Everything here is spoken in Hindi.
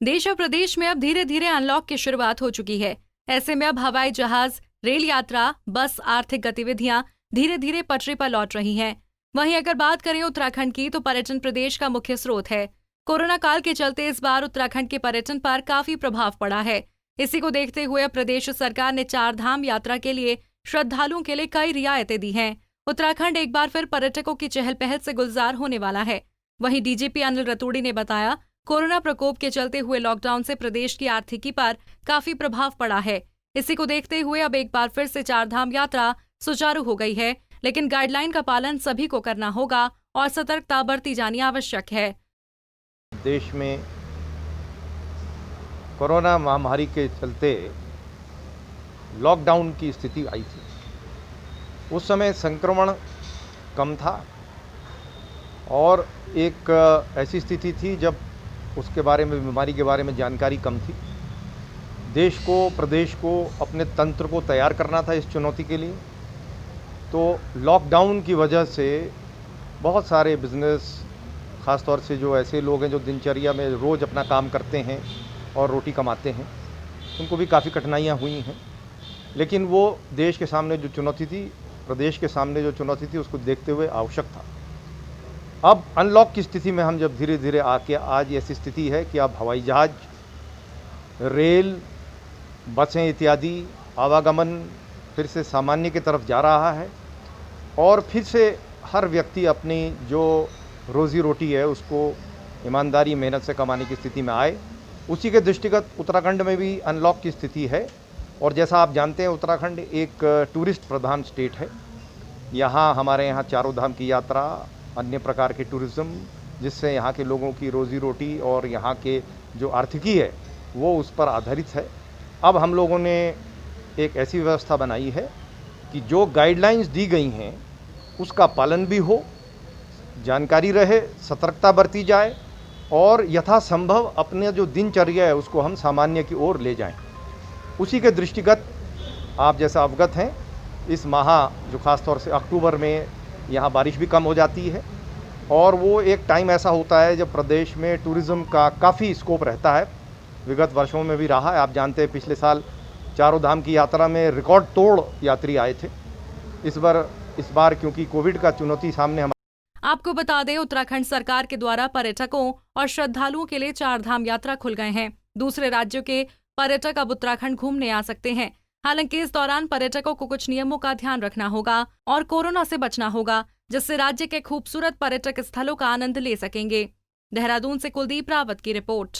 देश और प्रदेश में अब धीरे धीरे अनलॉक की शुरुआत हो चुकी है। ऐसे में अब हवाई जहाज, रेल यात्रा, बस, आर्थिक गतिविधियां धीरे धीरे पटरी पर लौट रही हैं। वहीं अगर बात करें उत्तराखंड की, तो पर्यटन प्रदेश का मुख्य स्रोत है। कोरोना काल के चलते इस बार उत्तराखंड के पर्यटन पर काफी प्रभाव पड़ा है। इसी को देखते हुए अब प्रदेश सरकार ने 4 धाम यात्रा के लिए श्रद्धालुओं के लिए कई रियायतें दी हैं। उत्तराखंड एक बार फिर पर्यटकों की चहल पहल से गुलजार होने वाला है। वहीं डीजीपी अनिल रतूड़ी ने बताया, कोरोना प्रकोप के चलते हुए लॉकडाउन से प्रदेश की आर्थिकी पर काफी प्रभाव पड़ा है। इसी को देखते हुए अब एक बार फिर से 4 धाम यात्रा सुचारू हो गई है, लेकिन गाइडलाइन का पालन सभी को करना होगा और सतर्कता बरती जानी आवश्यक है। देश में कोरोना महामारी के चलते लॉकडाउन की स्थिति आई थी। उस समय संक्रमण कम था और एक ऐसी स्थिति थी जब उसके बारे में, बीमारी के बारे में जानकारी कम थी। देश को, प्रदेश को अपने तंत्र को तैयार करना था इस चुनौती के लिए। तो लॉकडाउन की वजह से बहुत सारे बिजनेस, ख़ास तौर से जो ऐसे लोग हैं जो दिनचर्या में रोज़ अपना काम करते हैं और रोटी कमाते हैं, उनको भी काफ़ी कठिनाइयाँ हुई हैं। लेकिन वो देश के सामने जो चुनौती थी, प्रदेश के सामने जो चुनौती थी, उसको देखते हुए आवश्यक था। अब अनलॉक की स्थिति में हम जब धीरे धीरे आके आज ऐसी स्थिति है कि अब हवाई जहाज, रेल, बसें इत्यादि आवागमन फिर से सामान्य की तरफ जा रहा है और फिर से हर व्यक्ति अपनी जो रोज़ी रोटी है उसको ईमानदारी, मेहनत से कमाने की स्थिति में आए। उसी के दृष्टिगत उत्तराखंड में भी अनलॉक की स्थिति है। और जैसा आप जानते हैं, उत्तराखंड एक टूरिस्ट प्रधान स्टेट है। यहाँ हमारे यहाँ चारों धाम की यात्रा, अन्य प्रकार के टूरिज़्म, जिससे यहाँ के लोगों की रोज़ी रोटी और यहाँ के जो आर्थिकी है वो उस पर आधारित है। अब हम लोगों ने एक ऐसी व्यवस्था बनाई है कि जो गाइडलाइंस दी गई हैं उसका पालन भी हो, जानकारी रहे, सतर्कता बरती जाए और यथासंभव अपने जो दिनचर्या है उसको हम सामान्य की ओर ले जाएं। उसी के दृष्टिगत आप जैसा अवगत हैं, इस माह जो ख़ास तौर से अक्टूबर में यहाँ बारिश भी कम हो जाती है और वो एक टाइम ऐसा होता है जब प्रदेश में टूरिज़्म का काफ़ी स्कोप रहता है। विगत वर्षों में भी रहा है। आप जानते हैं, पिछले साल चारों धाम की यात्रा में रिकॉर्ड तोड़ यात्री आए थे। इस बार क्योंकि कोविड का चुनौती सामने आपको बता दें, उत्तराखंड सरकार के द्वारा पर्यटकों और श्रद्धालुओं के लिए 4 धाम यात्रा खुल गए हैं। दूसरे राज्यों के पर्यटक अब उत्तराखंड घूमने आ सकते हैं। हालांकि इस दौरान पर्यटकों को कुछ नियमों का ध्यान रखना होगा और कोरोना से बचना होगा, जिससे राज्य के खूबसूरत पर्यटक स्थलों का आनंद ले सकेंगे। देहरादून से कुलदीप रावत की रिपोर्ट।